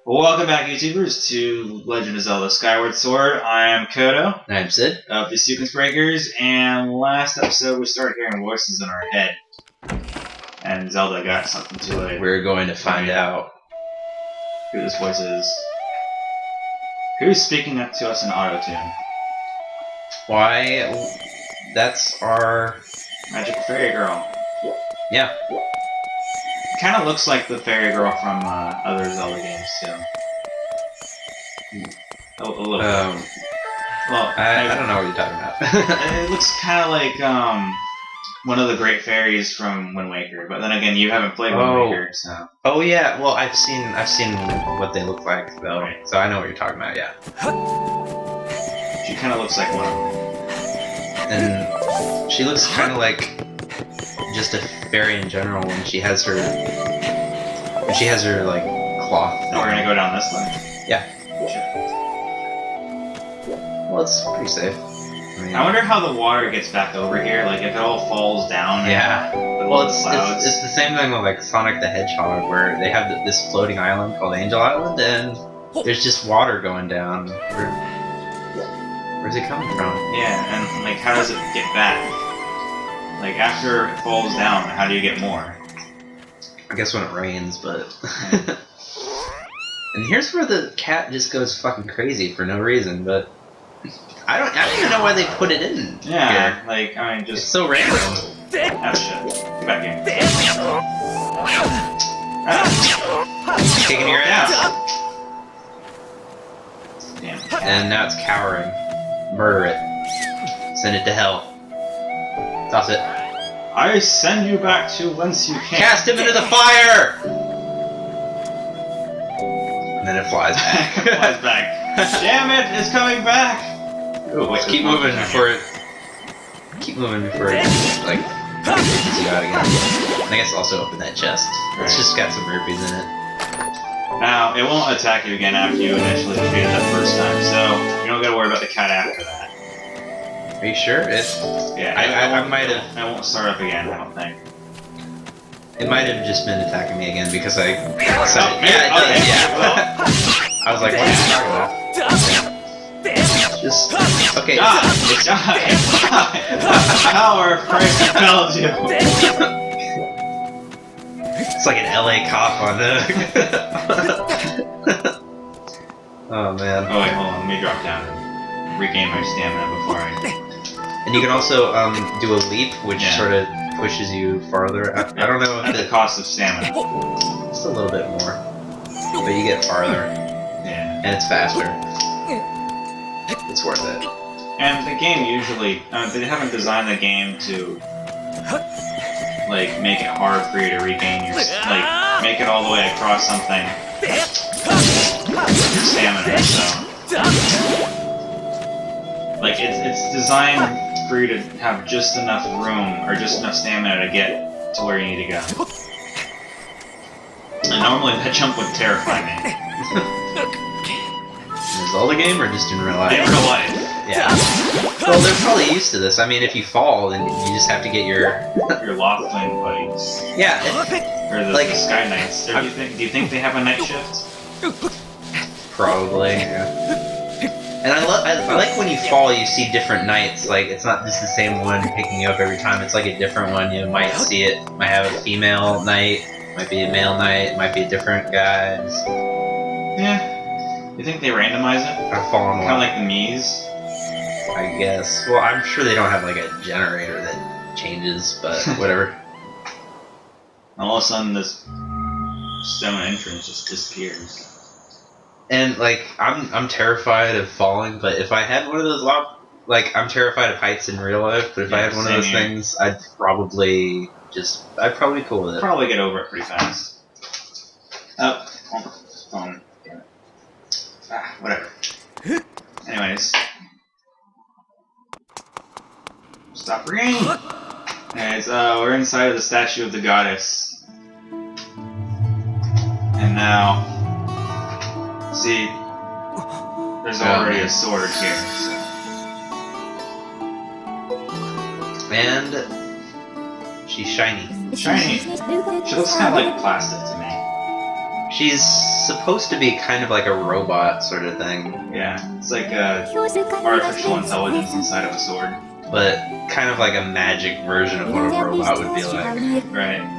Welcome back, YouTubers, to Legend of Zelda Skyward Sword. I am Koto. And I'm Cyd of TheSequenceBreakers, and last episode we started hearing voices in our head. And Zelda got something to it. We're going to find out who this voice is. Who's speaking up to us in auto-tune? Why, that's our... Magic Fairy Girl. Yeah. Kind of looks like the fairy girl from other Zelda games, too. A little bit. Well, I don't know what you're talking about. It looks kind of like one of the great fairies from Wind Waker, but then again, you haven't played Wind Waker, so. Oh yeah, well I've seen what they look like though, right. So I know what you're talking about. Yeah. She kind of looks like one of them. And she looks kind of like just a fairy in general when she has her like cloth. Now we're gonna go down this way. Yeah. Sure. Well, it's pretty safe. I wonder how the water gets back over here. Like if it all falls down. Yeah. Well, it's clouds. It's the same thing with like Sonic the Hedgehog, where they have this floating island called Angel Island, and there's just water going down. Where's it coming from? Yeah, and like how does it get back? Like after it falls down, how do you get more? I guess when it rains, but. And here's where the cat just goes fucking crazy for no reason, but I don't even know why they put it in. Yeah, here. like I mean, just it's so random. Oh shit! Get back here. Kicking your ass. Damn. And now it's cowering. Murder it. Send it to hell. Toss it. I send you back to whence you came. Cast him into the fire! And then it flies back. It flies back. Damn it! It's coming back. Ooh, wait, keep moving before it. Keep moving before it like pushes you out again. And I guess also open that chest. It's just got some rupees in it. Now it won't attack you again after you initially defeated it that first time, so you don't gotta worry about the cat after that. Are you sure? Yeah, I might have. I won't start up again. I don't think. It might have just been attacking me again because I. Oh, yeah, it does. Yeah. I was like, what are you talking about? Just okay. Die! Power of Christ compelled you. It's like an LA cop on the. Oh man. Oh wait, hold on. Let me drop down and regain my stamina before I. And you can also do a leap, which sort of pushes you farther. I don't know if at the cost of stamina. Just a little bit more, but you get farther. Yeah. And it's faster. It's worth it. And the game usually they haven't designed the game to like make it hard for you to regain your make it all the way across something your stamina. So like it's designed for you to have just enough room or just enough stamina to get to where you need to go. And normally that jump would terrify me. In the Zelda game or just in real life? In real life. Yeah. Well, they're probably used to this. I mean, if you fall, then you just have to get your Loftwing buddies. Yeah. Or the Sky Knights. Do you think they have a night shift? Probably. Yeah. And I like when you fall, you see different knights. Like it's not just the same one picking you up every time. It's like a different one. You might see it. Might have a female knight. Might be a male knight. Might be a different guy. Yeah. You think they randomize it? I've fallen kind of like the Mii's. I guess. Well, I'm sure they don't have like a generator that changes, but whatever. All of a sudden, this stone entrance just disappears. And like, I'm terrified of falling, but if I had one of those I'm terrified of heights in real life, but if I had one of those things, I'd probably be cool with it. Probably get over it pretty fast. Oh, damn it. Whatever. Anyways. Stop ringing! Anyways, we're inside of the statue of the goddess. And now, see, there's already a sword here, so. And she's shiny. Shiny. She looks kind of like plastic to me. She's supposed to be kind of like a robot sort of thing. Yeah, it's like a artificial intelligence inside of a sword. But kind of like a magic version of what a robot would be like. Right.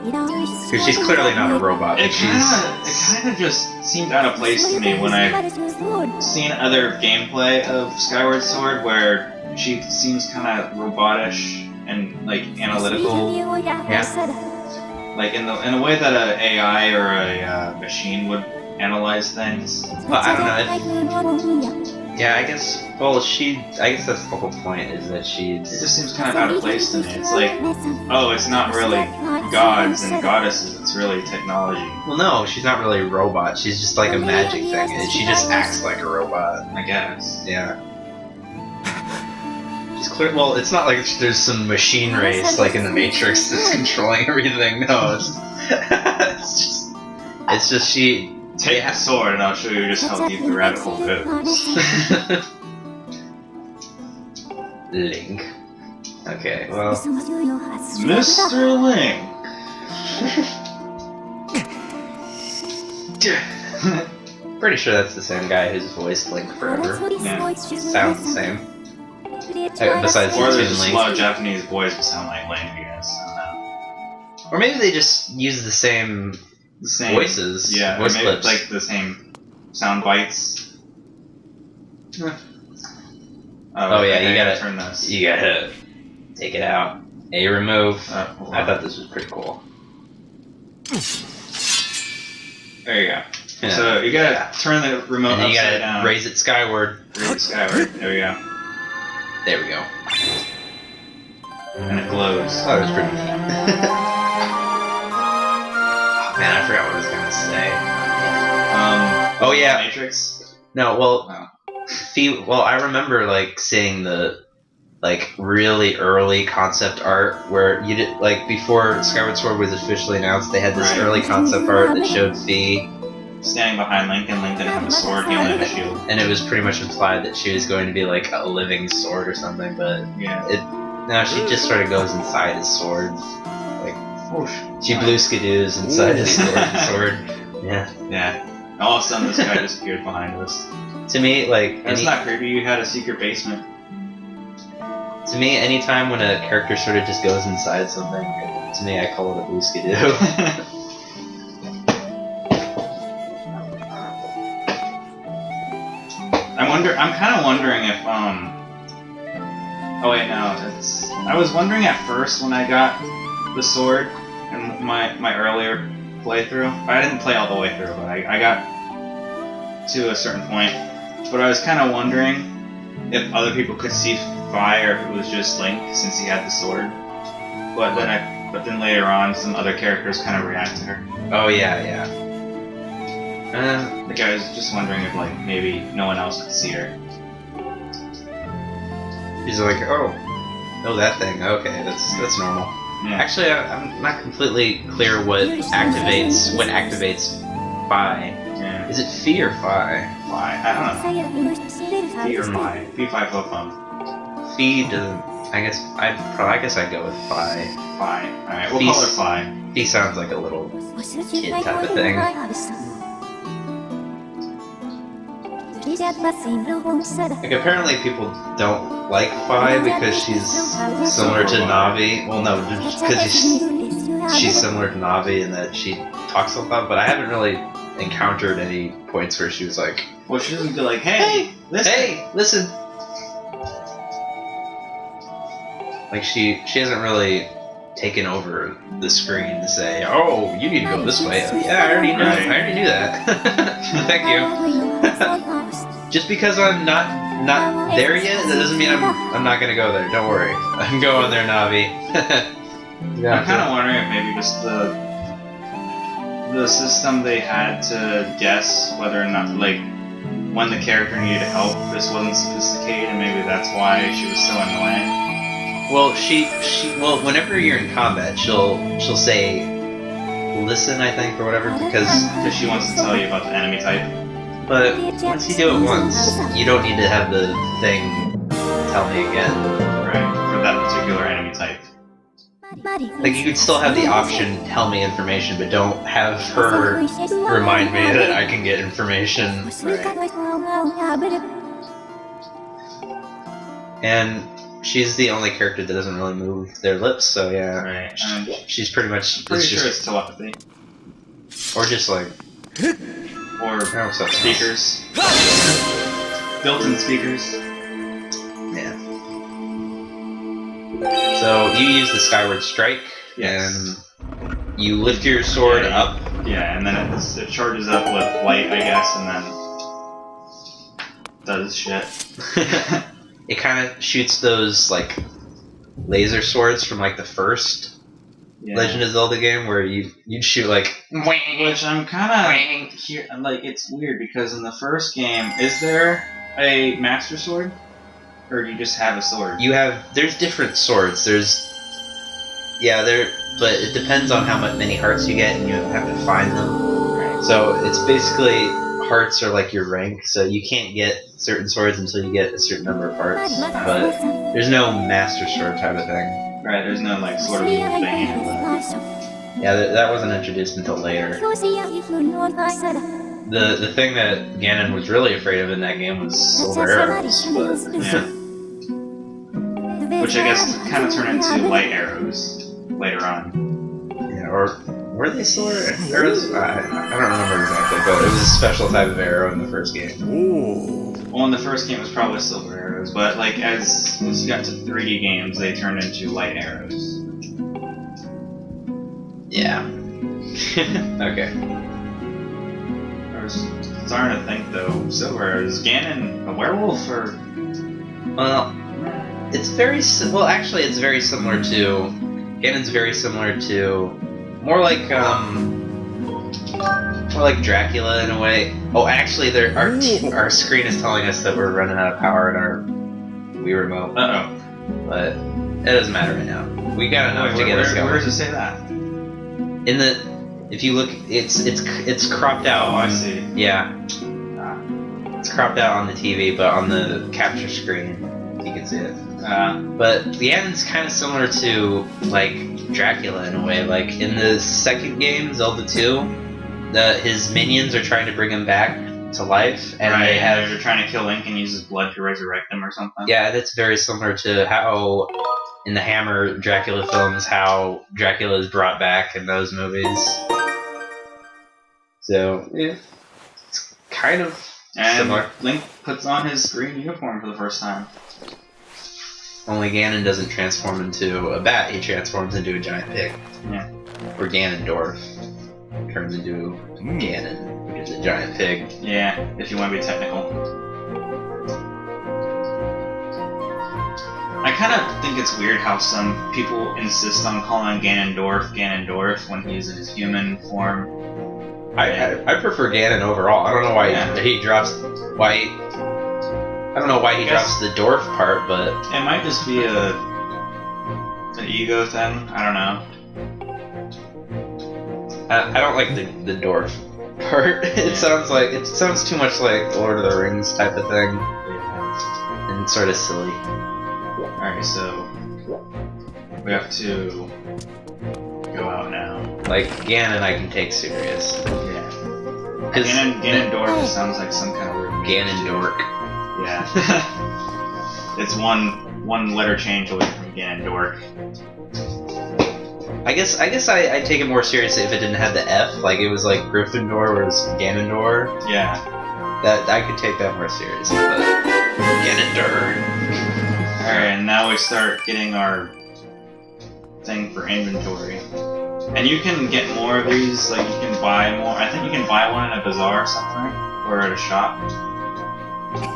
Because she's clearly not a robot. It kind of just seemed out of place to me when I've seen other gameplay of Skyward Sword where she seems kind of robotish and like analytical. Yeah. Like in a way that an AI or a machine would analyze things. Well, I don't know. Yeah, I guess. Well, I guess that's the whole point. Is that It just seems kind of out of place to me. It's like, oh, it's not really gods and goddesses. It's really technology. Well, no, she's not really a robot. She's just like a magic thing, and she just acts like a robot. I guess. Yeah. She's clear. Well, it's not like there's some machine race like in the Matrix that's controlling everything. No, it's just she. Take the sword and I'll show you just how deep the rabbit hole goes. Link. Okay, well. Mr. Link! Pretty sure that's the same guy who's voiced Link forever. Yeah. Sounds the same. Besides or there's Link. just a lot of Japanese boys who sound like Link, I guess. I don't know. Or maybe they just use the same voices. Yeah, voice maybe clips. like the same sound bites. Oh yeah, you gotta turn this. You gotta take it out. A remove. Hold I on. thought this was pretty cool. There you go. Yeah. So you gotta turn the remote And then you upside gotta down. raise it skyward. Raise it skyward. There we go. There we go. And it glows. I thought it was pretty neat. Man, I forgot what I was gonna say. Oh yeah. Matrix. No, well, Oh. well, I remember like seeing the like really early concept art where you did like before Skyward Sword was officially announced, they had this Right. early concept art that showed Fee, Standing behind Link, and Link didn't have a sword, he only had a shield. and it was pretty much implied that she was going to be like a living sword or something, but Yeah. no, she just sort of goes inside his sword, like Whoosh. she blue skidoos inside his sword. Yeah. Yeah. All of a sudden, this guy just appeared behind us. To me, like That's not creepy. You had a secret basement. to me, anytime when a character sort of just goes inside something, to me, I call it a blue skidoo. I'm kind of wondering if oh wait, no, it's. I was wondering at first when I got the sword in my earlier playthrough. I didn't play all the way through, but I got to a certain point. But I was kind of wondering if other people could see Fi or if it was just Link since he had the sword. But then later on, some other characters kind of react to her. Oh yeah. Like I was just wondering if like maybe no one else could see her. He's like, oh, that thing. Okay, that's normal. Yeah. Actually, I'm not completely clear what activates Fi. Yeah. Is it Fee or Fi? Fi. I don't know. Fi or Fi. Fi flip phone. Fee doesn't. I guess I'd go with Fi. Fi. Alright, we'll Fe's- call her Fi. Fee sounds like a little kid type of thing. Like apparently people don't like Fi because she's similar to Navi. Well, no, just because she's similar to Navi and that she talks a lot. But I haven't really encountered any points where she was like, Well, she doesn't be like, hey, listen. "Hey, listen." Like she hasn't really taken over the screen to say, "Oh, you need to go this way." Yeah, I already knew. Right. I already knew that. Thank you. Just because I'm not there yet, that doesn't mean I'm not gonna go there. Don't worry, I'm going there, Navi. I'm kind of wondering if maybe just the system they had to guess whether or not, like, when the character needed help, this wasn't sophisticated, and maybe that's why she was so annoying. Well, well, whenever you're in combat, she'll say, "Listen," I think, or whatever, because she wants to tell you about the enemy type. But once you do it once, you don't need to have the thing tell me again. Right, for that particular enemy type. Like, you could still have the option, tell me information, but don't have her remind me that I can get information. And she's the only character that doesn't really move their lips, so yeah. Right. She's pretty much... Pretty sure it's telepathy. Or just like... Or speakers. Built-in speakers. Yeah. So you use the Skyward Strike, yes. and you lift your sword up. Yeah, and then it charges up with light, I guess, and then does shit. It kind of shoots those like laser swords from like the first Legend of Zelda game, where you'd shoot like. Which I'm kind of here. Like, it's weird because in the first game, is there a Master Sword? Or do you just have a sword? There's different swords. But it depends on how many hearts you get, and you have to find them. Right. So it's basically, hearts are like your rank, so you can't get certain swords until you get a certain number of hearts. But there's no Master Sword type of thing. Right, there's no like sort of evil thing. Yeah, that wasn't introduced until later. The thing that Ganon was really afraid of in that game was silver arrows, but yeah. Which I guess kind of turned into light arrows later on. Yeah, or were they silver arrows? I don't remember exactly, but it was a special type of arrow in the first game. Ooh. Well, in the first game it was probably silver arrows, but like as you got to 3D games, they turned into light arrows. Yeah. Okay. I was starting to think though, silver arrows. Is Ganon a werewolf or? Well, it's very actually, it's very similar to. Ganon's very similar to, more like Dracula in a way. Oh, actually, our screen is telling us that we're running out of power in our Wii remote. Uh-oh. But it doesn't matter right now. We got enough to get us going. Where does it say that? In the, if you look, it's cropped out. Oh, I see. Yeah. It's cropped out on the TV, but on the capture screen, you can see it. But Ganon's kind of similar to, like, Dracula in a way. Like, in the second game, Zelda 2, his minions are trying to bring him back to life, and they're trying to kill Link and use his blood to resurrect him or something. Yeah, that's very similar to how, in the Hammer Dracula films, how Dracula is brought back in those movies. So, yeah, it's kind of similar. Link puts on his green uniform for the first time. Only Ganon doesn't transform into a bat, he transforms into a giant pig. Yeah. Or Ganondorf turns into Ganon, which is a giant pig. Yeah, if you want to be technical. I kind of think it's weird how some people insist on calling Ganondorf when he's in his human form. I prefer Ganon overall. I don't know why he drops... I don't know why he drops the dwarf part, but... It might just be an ego thing. I don't know. I don't like the dwarf part. It sounds too much like Lord of the Rings type of thing. And sort of silly. Alright, so... we have to... go out now. Like, Ganon I can take serious. Yeah. Ganondorf sounds like some kind of weird... Ganondork. Yeah. It's one letter change away from Ganondork. I guess I take it more seriously if it didn't have the F, like it was like Gryffindor whereas Ganondor. Yeah. That I could take that more seriously, but Ganondor. Alright, and now we start getting our thing for inventory. And you can get more of these, like you can buy more. I think you can buy one in a bazaar somewhere, or at a shop.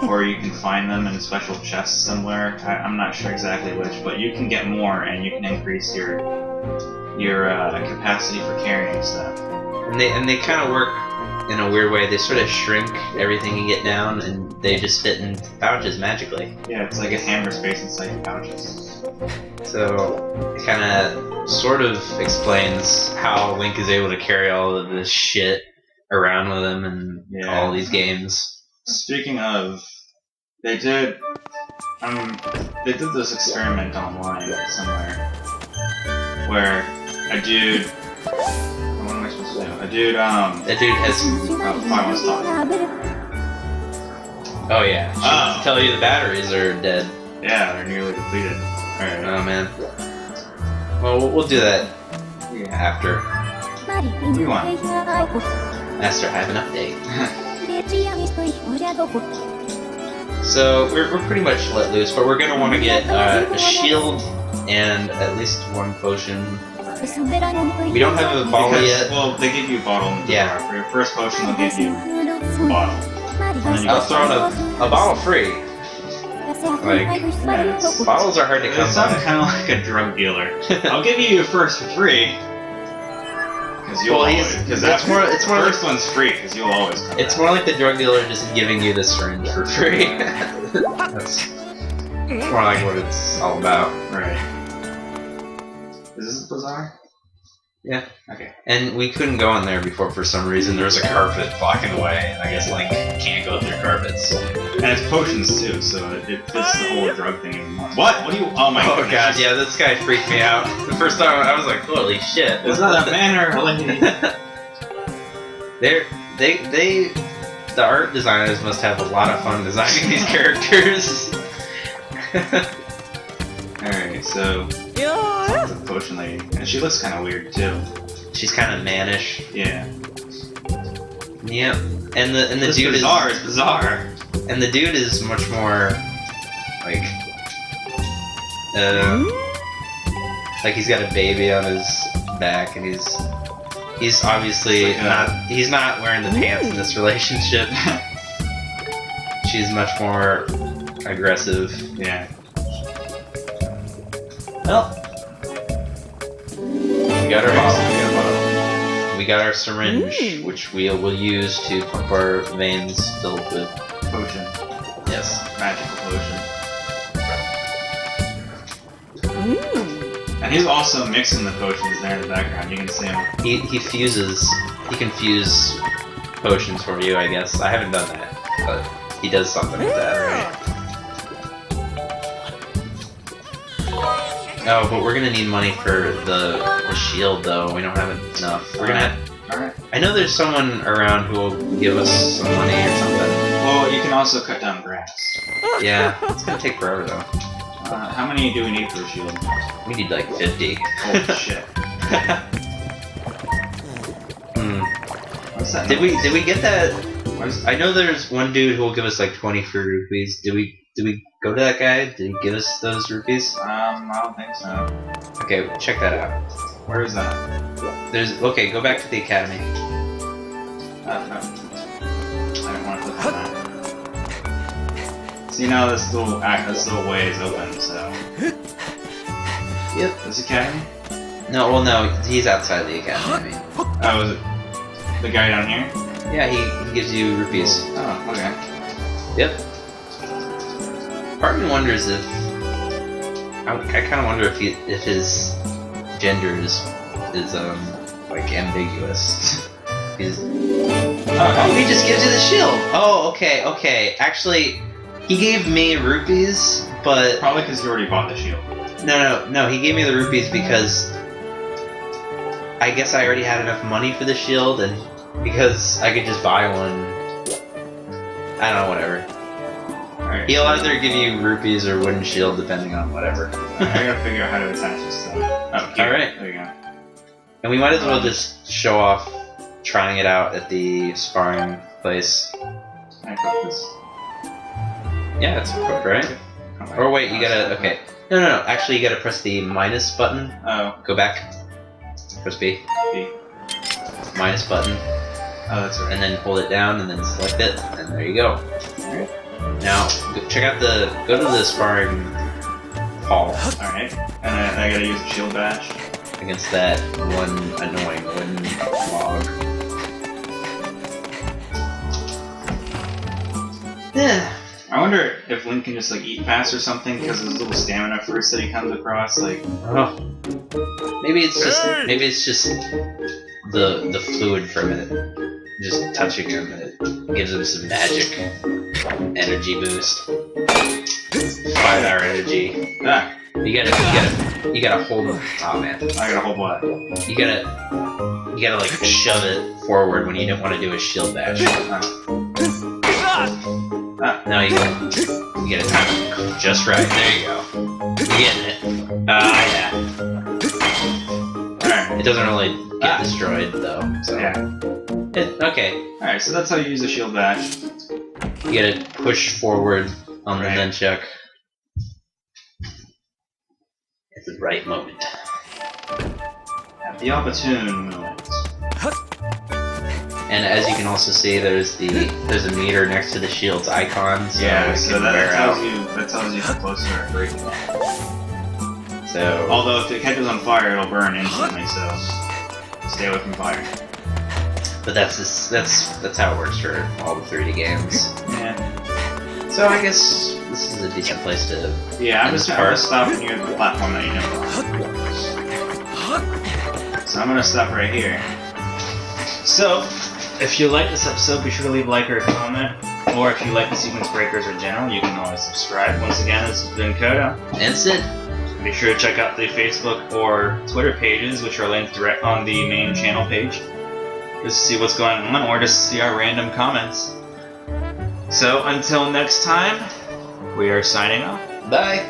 Or you can find them in special chests somewhere. I'm not sure exactly which, but you can get more and you can increase your capacity for carrying stuff. And they kind of work in a weird way. They sort of shrink everything you get down, and they just fit in pouches magically. Yeah, it's like a hammer space inside your pouches. So it kind of sort of explains how Link is able to carry all of this shit around with him in all these games. Speaking of, they did this experiment online somewhere where a dude. What am I supposed to do? A dude, That dude has. I was talking. Oh yeah. She wants to tell you the batteries are dead. Yeah, they're nearly depleted. Alright. Oh man. Well, we'll do that after. What do you want? Master, have an update. So we're pretty much let loose, but we're gonna want to get a shield and at least one potion. We don't have a bottle yet. Well, they give you a bottle. Yeah. For your first potion, they'll give you a bottle. And then you I'll throw in a bottle free. Like, bottles are hard to come It sounds by. kind of like a drug dealer. I'll give you your first for free. Because you'll always. Because it's more the like, first one's free. Because you'll always come it's back. more like the drug dealer just giving you the syringe for free. That's more like what it's all about. Right. Is this Bazaar? Yeah. Okay. And we couldn't go in there before for some reason. There was a carpet blocking the way, and I guess Link can't go through carpets. And it's potions too, so it fits the whole drug thing in one. What? What do you? Oh my Oh goodness. god, yeah, this guy freaked me out. The first time I was like, holy shit. Is that a man or a lady? The art designers must have a lot of fun designing these characters. Alright, so the potion lady. And she looks kinda weird too. She's kind of mannish. Yeah. Yep. And the This dude Bazaar is bizarre. And the dude is much more like he's got a baby on his back, and he's obviously he's not wearing the pants in this relationship. She's much more aggressive. Yeah. Well, we got our bottle. We got our syringe, which we will use to pump our veins filled with Potion. yes. Magical potion. And he's also mixing the potions there in the background. You can see him. He can fuse potions for you, I guess. I haven't done that, but he does something with that, right? Oh, but we're gonna need money for the shield, though. We don't have enough. We're gonna. Alright. I know there's someone around who will give us some money or something. Well, you can also cut down grass. Yeah, it's gonna take forever though. How many do we need for a shield? We need like 50. Holy shit. What's that? Did we get that? What is I know there's one dude who will give us like 20 free rupees. Did we go to that guy? Did he give us those rupees? I don't think so. Okay, check that out. Where is that? Okay, go back to the academy. No. I don't want to click on that. See now this little way is open, so. Yep. This academy? No, he's outside the academy. Oh, is it the guy down here? Yeah, he gives you rupees. Oh, okay. Yep. Part of me wonders if I kind of wonder if his gender is like ambiguous. He just gives you the shield. Oh, okay. Actually, he gave me rupees, but Probably because you already bought the shield. no. He gave me the rupees because I guess I already had enough money for the shield, and because I could just buy one. I don't know, whatever. Alright. He'll either give you rupees or wooden shield, depending on whatever. I gotta figure out how to attach this stuff. Oh, here. Alright. There you go. And we might as well just show off trying it out at the sparring place. Can I put this? Yeah, it's equipped, right? Or wait, you gotta, okay. No, actually you gotta press the minus button. Oh. Go back. Press B. B. Minus button. Oh, that's right. And then hold it down and then select it, and there you go. Alright. Now, check out go to the sparring hall Alright. And I gotta use the shield bash. against that one annoying wooden log. Yeah. I wonder if Link can just like eat fast or something because of his little stamina fruits that he comes across. Like, Oh. Maybe it's just the fluid from it. Just touching him, it gives him some magic energy boost. 5-hour energy. ah, You gotta hold. Oh man. I gotta hold what? You gotta like shove it forward when you don't want to do a shield dash. No, you gotta time it just right. There you go. You're getting it. Yeah. Alright. It doesn't really get destroyed though. So. Yeah. Okay. Alright, so that's how you use a shield dash. You gotta push forward on the nunchuck at the right moment. At the opportune moment. And as you can also see, there's a meter next to the shield's icon. So yeah, so that tells you how close you are to breaking it. So, although if it catches on fire, it'll burn instantly. So stay away from fire. But that's how it works for all the 3D games. Yeah. So I guess this is a decent place to. Yeah, I'm just gonna stop near the platform that you know. So I'm gonna stop right here. So, if you like this episode, be sure to leave a like or a comment. Or if you like the Sequence Breakers in general, you can always subscribe. Once again, this has been Koto. And Cyd. Be sure to check out the Facebook or Twitter pages, which are linked direct on the main channel page, just to see what's going on, or just see our random comments. So, until next time, we are signing off. Bye.